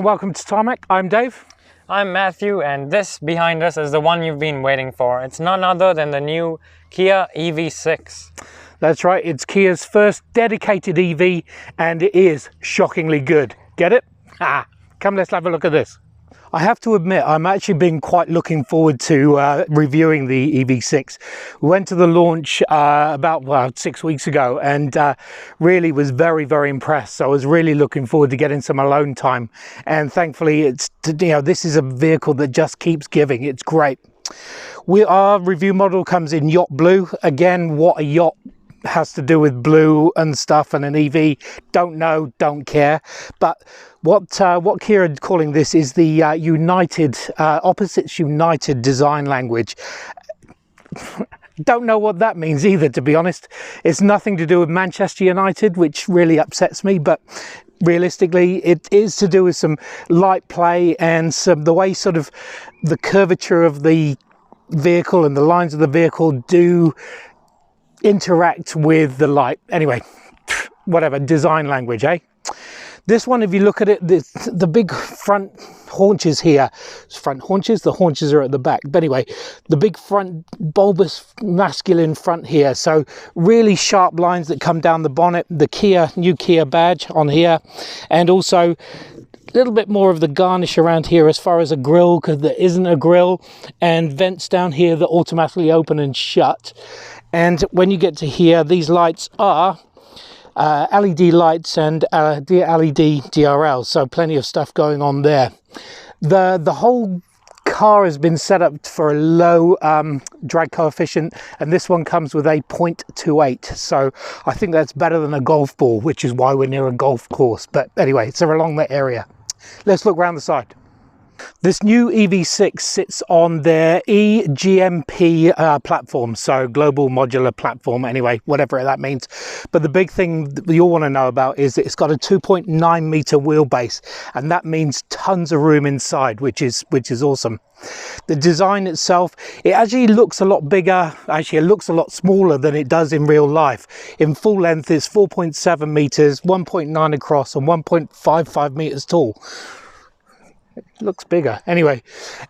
welcome to Tarmac. I'm Dave. I'm Matthew, and this behind us is the one you've been waiting for. It's none other than the new Kia EV6. That's right, it's Kia's first dedicated EV, and it is shockingly good. Get it? Come, let's have a look at this. I have to admit, I'm actually been quite looking forward to reviewing the EV6. We went to the launch about 6 weeks ago and really was very, very impressed. So I was really looking forward to getting some alone time. And thankfully, this is a vehicle that just keeps giving. It's great. Our review model comes in yacht blue. Again, what a yacht has to do with blue and stuff, and an EV, don't know, don't care. But what Kia are calling this is the united opposites united design language. Don't know what that means either, to be honest. It's nothing to do with Manchester United, which really upsets me, but realistically it is to do with some light play and the way sort of the curvature of the vehicle and the lines of the vehicle do interact with the light. Anyway, whatever, design language, eh? This one, if you look at it, the big front haunches here, the haunches are at the back, but anyway, the big front bulbous masculine front here, so really sharp lines that come down the bonnet, the new Kia badge on here, and also a little bit more of the garnish around here as far as a grille, because there isn't a grille, and vents down here that automatically open and shut. And when you get to here, these lights are LED lights and LED DRL, so plenty of stuff going on there. The whole car has been set up for a low drag coefficient, and this one comes with a 0.28, so I think that's better than a golf ball, which is why we're near a golf course. But anyway, it's along that area. Let's look around the side. This new EV6 sits on their eGMP platform, so global modular platform, anyway, whatever that means. But the big thing that you'll want to know about is that it's got a 2.9 meter wheelbase, and that means tons of room inside, which is awesome. The design itself, it actually looks a lot bigger. Actually, it looks a lot smaller than it does in real life. In full length, it's 4.7 meters, 1.9 across, and 1.55 meters tall. It looks bigger anyway,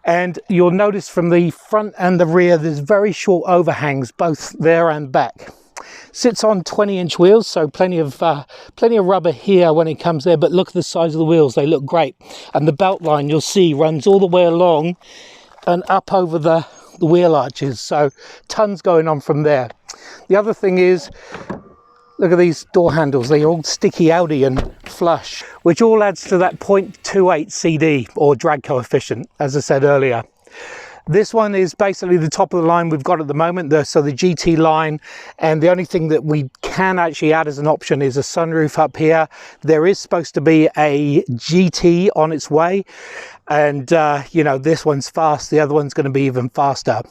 and you'll notice from the front and the rear there's very short overhangs both there and back. Sits on 20-inch wheels, so plenty of rubber here when it comes there, but look at the size of the wheels, they look great. And the belt line, you'll see, runs all the way along and up over the wheel arches, so tons going on from there. The other thing is, look at these door handles, they're all sticky Audi and flush, which all adds to that 0.28 CD or drag coefficient, as I said earlier. This one is basically the top of the line we've got at the moment, so the GT line, and the only thing that we can actually add as an option is a sunroof up here. There is supposed to be a GT on its way, and this one's fast, the other one's going to be even faster.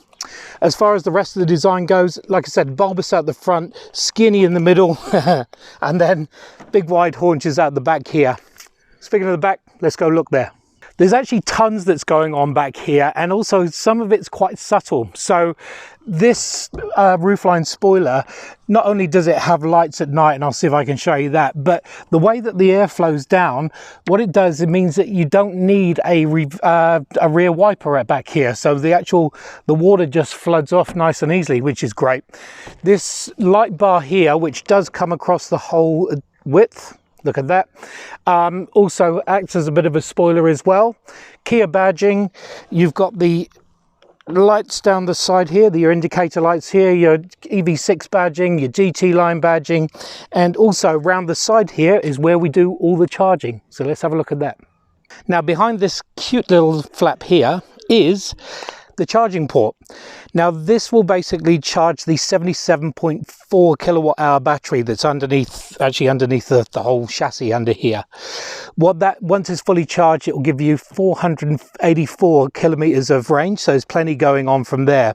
As far as the rest of the design goes, like I said, bulbous at the front, skinny in the middle, and then big wide haunches out the back here. Speaking of the back, let's go look there. There's actually tons that's going on back here, and also some of it's quite subtle. So this roofline spoiler, not only does it have lights at night, and I'll see if I can show you that, but the way that the air flows down, what it does, it means that you don't need a rear wiper at back here. So the water just floods off nice and easily, which is great. This light bar here, which does come across the whole width, look at that, also acts as a bit of a spoiler as well. Kia badging, you've got the lights down the side here, your indicator lights here, your EV6 badging, your GT Line badging, and also round the side here is where we do all the charging. So let's have a look at that. Now behind this cute little flap here is the charging port. Now this will basically charge the 77.4 kilowatt hour battery that's underneath the whole chassis under here. Once it's fully charged, it will give you 484 kilometers of range, so there's plenty going on from there.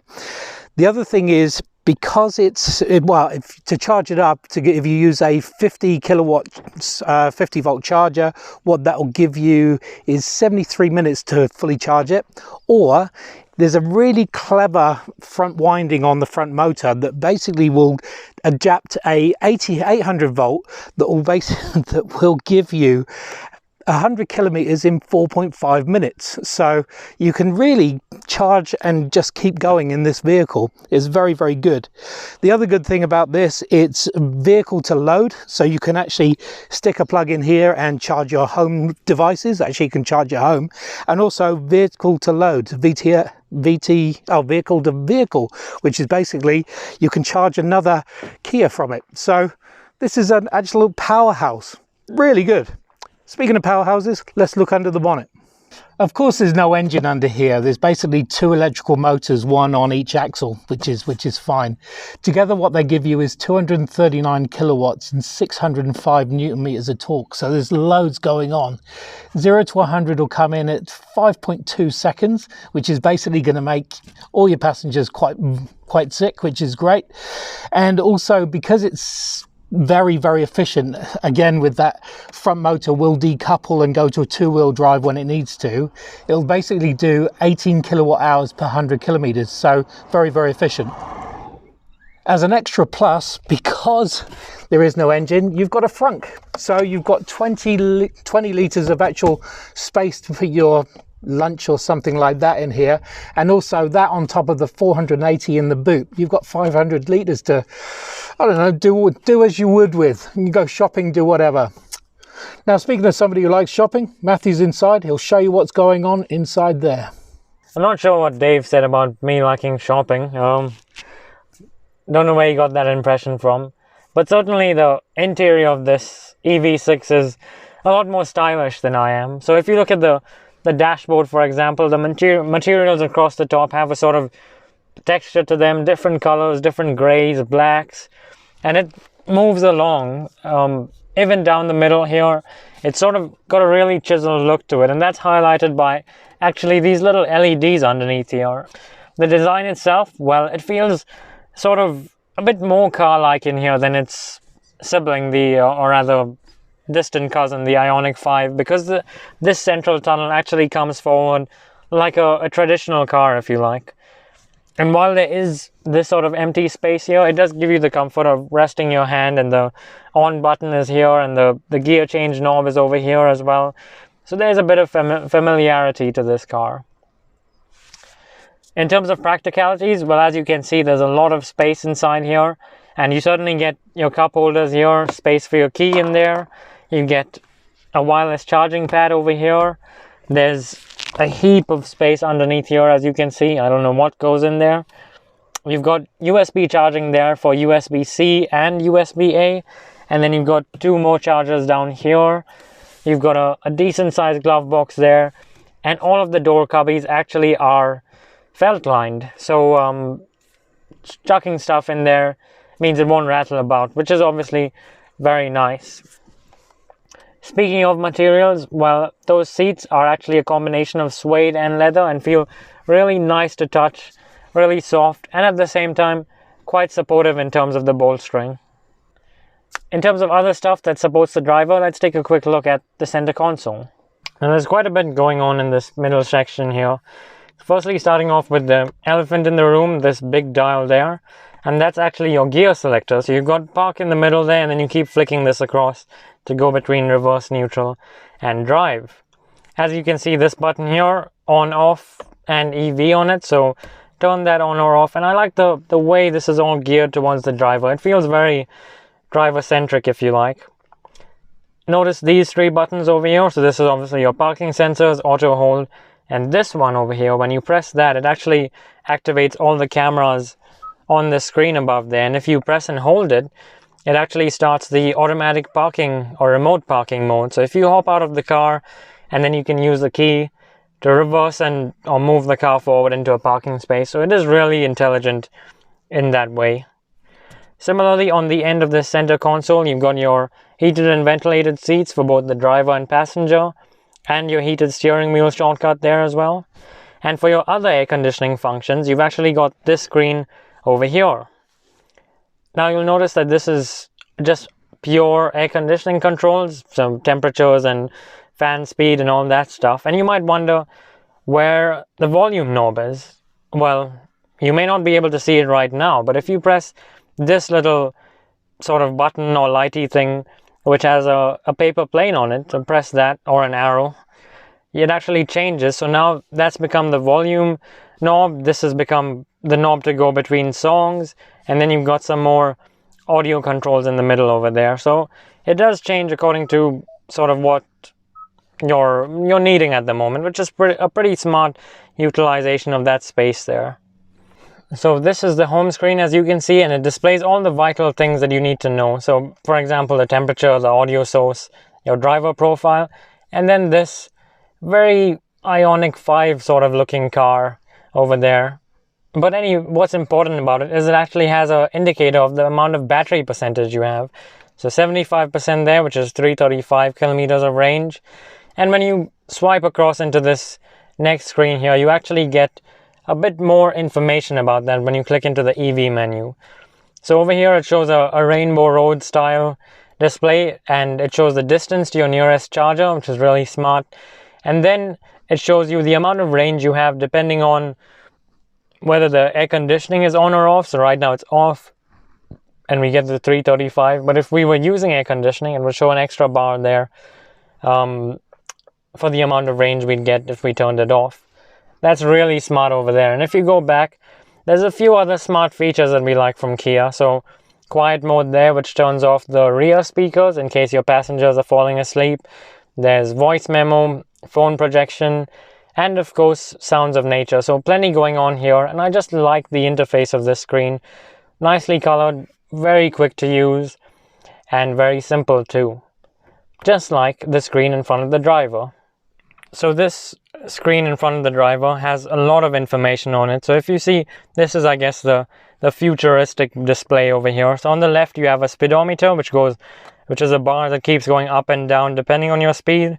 The other thing is, because to charge it up, if you use a 50 kilowatt 50 volt charger, what that will give you is 73 minutes to fully charge it. Or there's a really clever front winding on the front motor that basically will adapt a 800 volt that will give you 100 kilometers in 4.5 minutes. So you can really charge and just keep going in this vehicle. It's very, very good. The other good thing about this, it's vehicle to load. So you can actually stick a plug in here and charge your home devices. Actually, you can charge your home. And also vehicle to load, vehicle to vehicle, which is basically you can charge another Kia from it. So this is an actual powerhouse. Really good. Speaking of powerhouses, let's look under the bonnet. Of course, there's no engine under here. There's basically 2 electrical motors, one on each axle, which is fine. Together, what they give you is 239 kilowatts and 605 newton meters of torque. So there's loads going on. 0 to 100 will come in at 5.2 seconds, which is basically going to make all your passengers quite sick, which is great. And also, because it's very, very efficient, again, with that front motor will decouple and go to a 2-wheel drive when it needs to. It'll basically do 18 kilowatt hours per 100 kilometers, so very, very efficient. As an extra plus, because there is no engine, you've got a frunk, so you've got 20 litres of actual space to put your lunch or something like that in here, and also that on top of the 480 in the boot. You've got 500 litres to, I don't know, do as you would with. You go shopping, do whatever. Now, speaking of somebody who likes shopping, Matthew's inside. He'll show you what's going on inside there. I'm not sure what Dave said about me liking shopping. Don't know where he got that impression from, but certainly the interior of this EV6 is a lot more stylish than I am. So if you look at the dashboard, for example, the materials across the top have a sort of texture to them, different colors, different grays, blacks, and it moves along. Even down the middle here, it's sort of got a really chiseled look to it, and that's highlighted by actually these little LEDs underneath here. The design itself, well, it feels sort of a bit more car-like in here than its sibling, or rather distant cousin, the Ioniq 5, because this central tunnel actually comes forward like a traditional car, if you like. And while there is this sort of empty space here, it does give you the comfort of resting your hand, and the on button is here, and the gear change knob is over here as well. So there's a bit of familiarity to this car. In terms of practicalities, well, as you can see, there's a lot of space inside here, and you certainly get your cup holders here, space for your key in there. You get a wireless charging pad over here. There's a heap of space underneath here, as you can see. I don't know what goes in there. You've got USB charging there for USB-C and USB-A, and then you've got 2 more chargers down here. You've got a decent sized glove box there, and all of the door cubbies actually are felt lined, so chucking stuff in there means it won't rattle about, which is obviously very nice. Speaking of materials, well, those seats are actually a combination of suede and leather and feel really nice to touch, really soft, and at the same time quite supportive in terms of the bolstering. In terms of other stuff that supports the driver, let's take a quick look at the center console. And there's quite a bit going on in this middle section here. Firstly, starting off with the elephant in the room, this big dial there, and that's actually your gear selector. So you've got park in the middle there, and then you keep flicking this across to go between reverse, neutral, and drive. As you can see, this button here, on, off, and EV on it, so turn that on or off. And I like the way this is all geared towards the driver. It feels very driver-centric, if you like. Notice these 3 buttons over here. So this is obviously your parking sensors, auto hold, and this one over here, when you press that, it actually activates all the cameras on the screen above there. And if you press and hold it, it actually starts the automatic parking or remote parking mode. So if you hop out of the car, and then you can use the key to reverse or move the car forward into a parking space. So it is really intelligent in that way. Similarly, on the end of the center console, you've got your heated and ventilated seats for both the driver and passenger, and your heated steering wheel shortcut there as well. And for your other air conditioning functions, you've actually got this screen over here. Now you'll notice that this is just pure air conditioning controls, some temperatures and fan speed and all that stuff. And you might wonder where the volume knob is. Well, you may not be able to see it right now, but if you press this little sort of button or lighty thing which has a paper plane on it. So press that, or an arrow, it actually changes. So now that's become the volume knob. This has become the knob to go between songs, and then you've got some more audio controls in the middle over there. So it does change according to sort of what you're needing at the moment, which is a pretty smart utilization of that space there. So this is the home screen, as you can see, and it displays all the vital things that you need to know. So for example, the temperature, the audio source, your driver profile, and then this very Ioniq 5 sort of looking car over there. But what's important about it is it actually has an indicator of the amount of battery percentage you have. So 75% there, which is 335 kilometers of range. And when you swipe across into this next screen here, you actually get a bit more information about that when you click into the EV menu. So over here it shows a rainbow road style display, and it shows the distance to your nearest charger, which is really smart. And then it shows you the amount of range you have depending on whether the air conditioning is on or off. So right now it's off and we get the 335, but if we were using air conditioning, it would show an extra bar there for the amount of range we'd get if we turned it off. That's really smart over there. And if you go back, there's a few other smart features that we like from Kia. So quiet mode there, which turns off the rear speakers in case your passengers are falling asleep. There's voice memo, phone projection, and of course sounds of nature. So plenty going on here, and I just like the interface of this screen. Nicely colored, very quick to use, and very simple too, just like the screen in front of the driver. So this screen in front of the driver has a lot of information on it. So if you see, this is, I guess, the futuristic display over here. So on the left you have a speedometer, which is a bar that keeps going up and down depending on your speed.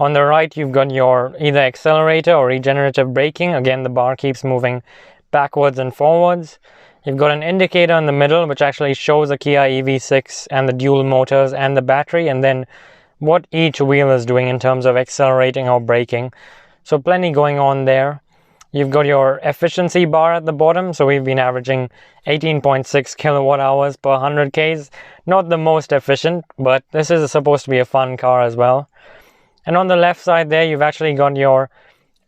On the right you've got your either accelerator or regenerative braking. Again, the bar keeps moving backwards and forwards. You've got an indicator in the middle which actually shows the Kia EV6 and the dual motors and the battery, and then what each wheel is doing in terms of accelerating or braking. So plenty going on there. You've got your efficiency bar at the bottom. So we've been averaging 18.6 kilowatt hours per 100 Ks. Not the most efficient, but this is supposed to be a fun car as well. And on the left side there, you've actually got your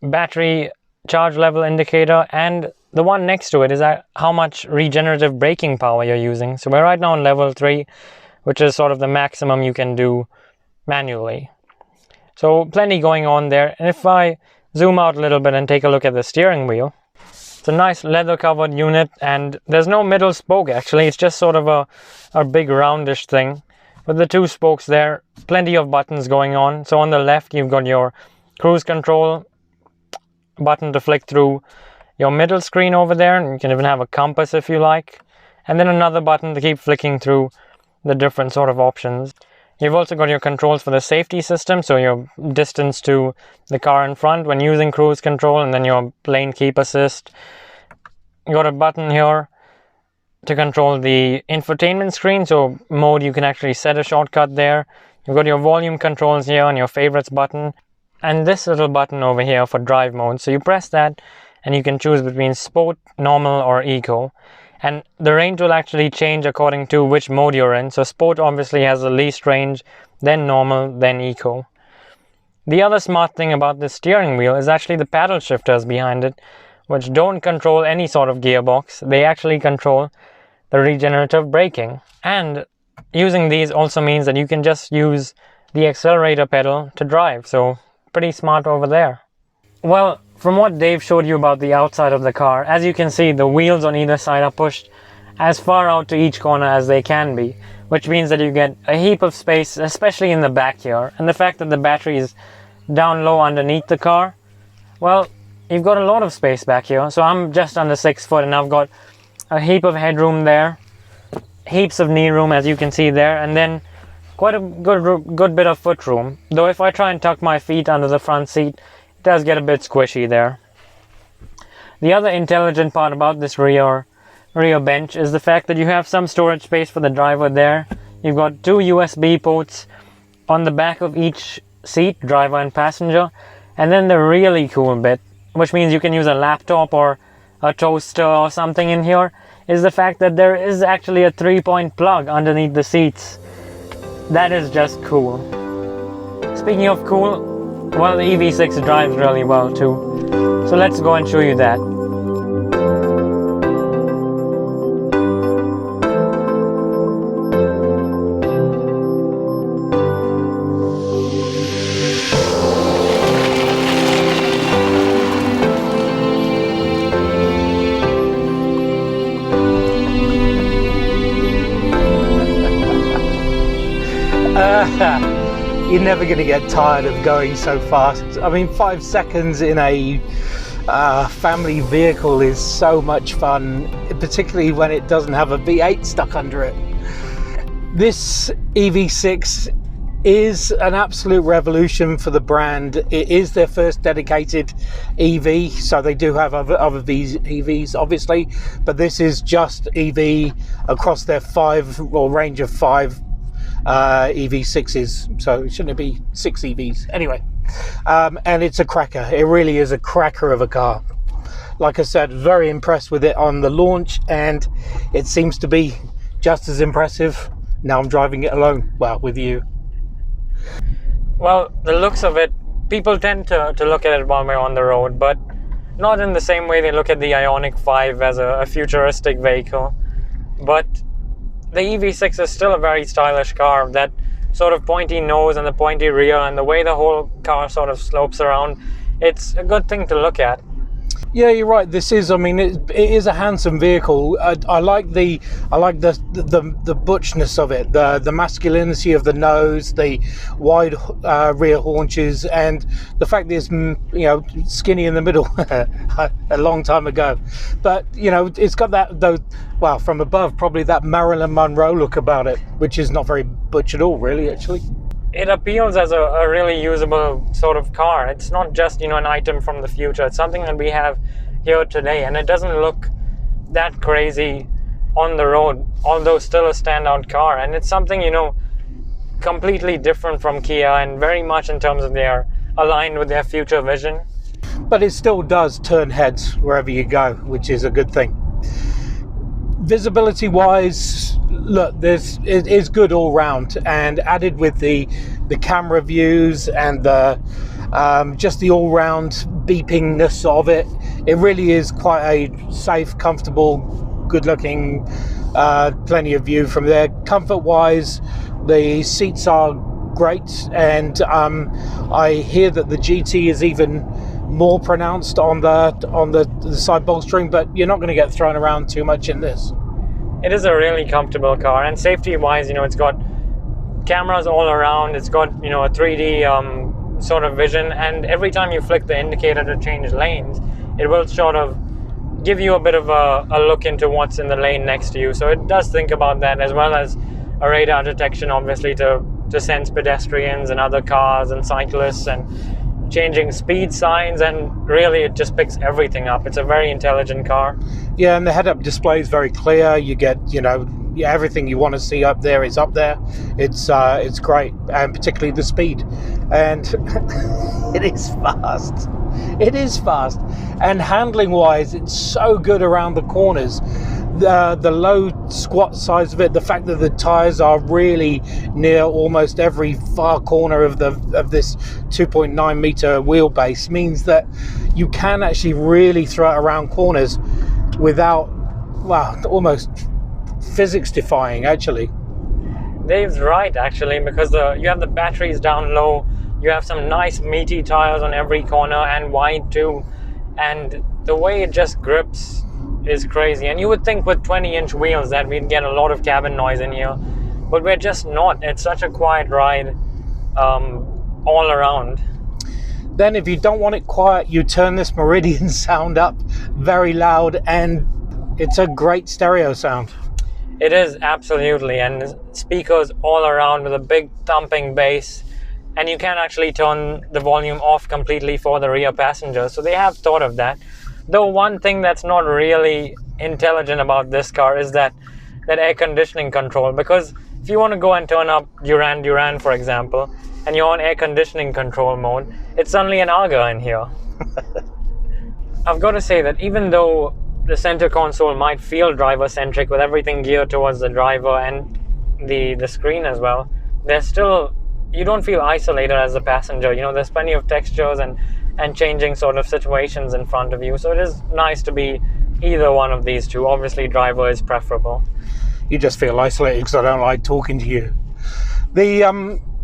battery charge level indicator, and the one next to it is how much regenerative braking power you're using. So we're right now on level 3, which is sort of the maximum you can do manually. So plenty going on there. And if I zoom out a little bit and take a look at the steering wheel, it's a nice leather covered unit, and there's no middle spoke actually. It's just sort of a big roundish thing with the 2 spokes there. Plenty of buttons going on. So on the left you've got your cruise control button to flick through your middle screen over there, and you can even have a compass if you like, and then another button to keep flicking through the different sort of options. You've also got your controls for the safety system, so your distance to the car in front when using cruise control, and then your lane keep assist. You got a button here to control the infotainment screen, so mode, you can actually set a shortcut there. You've got your volume controls here and your favorites button, and this little button over here for drive mode. So you press that and you can choose between sport, normal, or eco. And the range will actually change according to which mode you're in. So sport obviously has the least range, then normal, then eco. The other smart thing about this steering wheel is actually the paddle shifters behind it, which don't control any sort of gearbox. They actually control the regenerative braking. And using these also means that you can just use the accelerator pedal to drive. So pretty smart over there. Well, from what Dave showed you about the outside of the car, as you can see, the wheels on either side are pushed as far out to each corner as they can be, which means that you get a heap of space, especially in the back here. And the fact that the battery is down low underneath the car, well, you've got a lot of space back here. So I'm just under 6 foot and I've got a heap of headroom there, heaps of knee room as you can see there, and then quite a good bit of foot room. Though if I try and tuck my feet under the front seat, it does get a bit squishy there. The other intelligent part about this rear bench is the fact that you have some storage space for the driver there. You've got 2 USB ports on the back of each seat, driver and passenger. And then the really cool bit, which means you can use a laptop or a toaster or something in here, is the fact that there is actually a 3-point plug underneath the seats. That is just cool. Speaking of cool, well, the EV6 drives really well too. So let's go and show you that. You're never going to get tired of going so fast. I mean, 5 seconds in a family vehicle is so much fun, particularly when it doesn't have a V8 stuck under it. This EV6 is an absolute revolution for the brand. It is their first dedicated EV, so they do have other EVs obviously, but this is just EV across their range of 5 EV6s, so shouldn't it be 6 EVs anyway? And it's a cracker. It really is a cracker of a car. Like I said, very impressed with it on the launch, and it seems to be just as impressive now I'm driving it alone, well, with you. Well, the looks of it, people tend to look at it when we're on the road, but not in the same way they look at the Ioniq 5 as a futuristic vehicle. But the EV6 is still a very stylish car. That sort of pointy nose and the pointy rear and the way the whole car sort of slopes around, it's a good thing to look at. Yeah, you're right. This is, I mean, it is a handsome vehicle. I like the butchness of it, the masculinity of the nose, the wide rear haunches, and the fact that it's skinny in the middle a long time ago. But it's got that, though, well, from above, probably that Marilyn Monroe look about it, which is not very butch at all, really, actually. It appeals as a really usable sort of car. It's not just, an item from the future. It's something that we have here today, and it doesn't look that crazy on the road, although still a standout car. And it's something, completely different from Kia, and very much in terms of their aligned with their future vision. But it still does turn heads wherever you go, which is a good thing. Visibility wise, look, it is good all round, and added with the camera views and the just the all round beepingness of it, it really is quite a safe, comfortable, good looking, plenty of view from there. Comfort wise, the seats are great, and I hear that the GT is even more pronounced on the side bolstering, but you're not going to get thrown around too much in this. It is a really comfortable car, and safety wise, it's got cameras all around. It's got a 3D sort of vision, and every time you flick the indicator to change lanes, it will sort of give you a bit of a look into what's in the lane next to you. So it does think about that, as well as a radar detection, obviously, to sense pedestrians and other cars and cyclists, and changing speed signs, and really it just picks everything up. It's a very intelligent car. Yeah, and the head-up display is very clear. You get everything you want to see up there is up there. It's great, and particularly the speed, and it is fast. It is fast, and handling wise, it's so good around the corners. The low squat size of it, the fact that the tires are really near almost every far corner of this 2.9 meter wheelbase means that you can actually really throw it around corners without, well, almost physics defying, actually. Dave's right, actually, because you have the batteries down low, you have some nice meaty tires on every corner, and wide too, and the way it just grips is crazy. And you would think with 20-inch wheels that we'd get a lot of cabin noise in here, but we're just not. It's such a quiet ride all around. Then if you don't want it quiet, you turn this Meridian sound up very loud, and it's a great stereo sound. It is, absolutely, and speakers all around with a big thumping bass, and you can actually turn the volume off completely for the rear passenger, so they have thought of that. Though one thing that's not really intelligent about this car is that air conditioning control, because if you want to go and turn up Duran Duran, for example, and you're on air conditioning control mode, it's suddenly an Aga in here. I've got to say that even though the center console might feel driver-centric with everything geared towards the driver and the screen as well, there's still, you don't feel isolated as a passenger. You know, there's plenty of textures and changing sort of situations in front of you. So it is nice to be either one of these two. Obviously, driver is preferable. You just feel isolated because I don't like talking to you.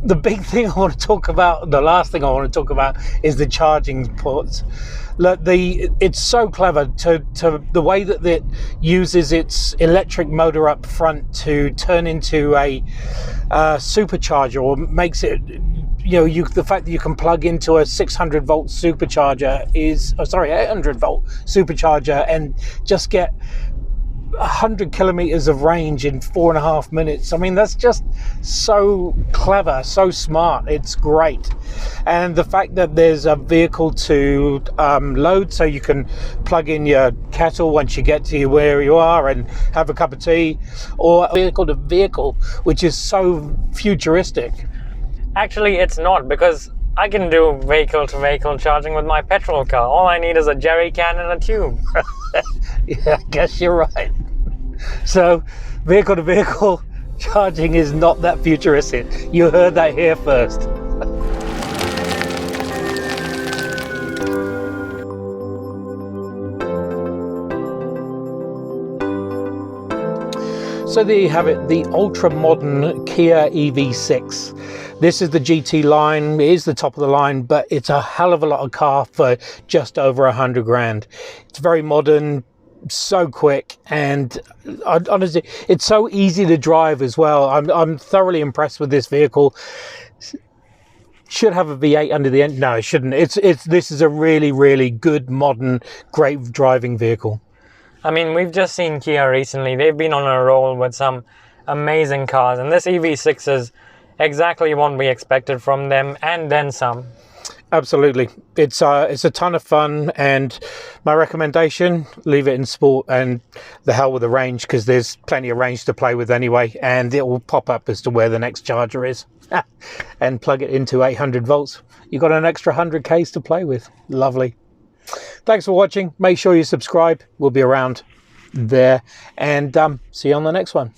The big thing I want to talk about, the last thing I want to talk about, is the charging ports. Look, it's so clever to the way that it uses its electric motor up front to turn into a supercharger, or makes it, you know, the fact that you can plug into a 600 volt supercharger 800 volt supercharger and just get 100 kilometers of range in 4.5 minutes. I mean, that's just so clever, so smart. It's great. And the fact that there's a vehicle to load, so you can plug in your kettle once you get to where you are and have a cup of tea, or a vehicle to vehicle, which is so futuristic. Actually, it's not, because I can do vehicle to vehicle charging with my petrol car. All I need is a jerry can and a tube. Yeah, I guess you're right. So vehicle to vehicle charging is not that futuristic. You heard that here first. So there you have it, the ultra-modern Kia EV6. This is the GT line. It is the top of the line, but it's a hell of a lot of car for just over 100 grand. It's very modern, so quick, and honestly, it's so easy to drive as well. I'm thoroughly impressed with this vehicle. Should have a V8 under the end. No, it shouldn't. This is a really, really good, modern, great driving vehicle. I mean, we've just seen Kia recently. They've been on a roll with some amazing cars, and this EV6 is exactly what we expected from them, and then some. Absolutely. It's a ton of fun, and my recommendation, leave it in sport and the hell with the range, because there's plenty of range to play with anyway, and it will pop up as to where the next charger is and plug it into 800 volts. You've got an extra 100 Ks to play with. Lovely. Thanks for watching. Make sure you subscribe. We'll be around there, and see you on the next one.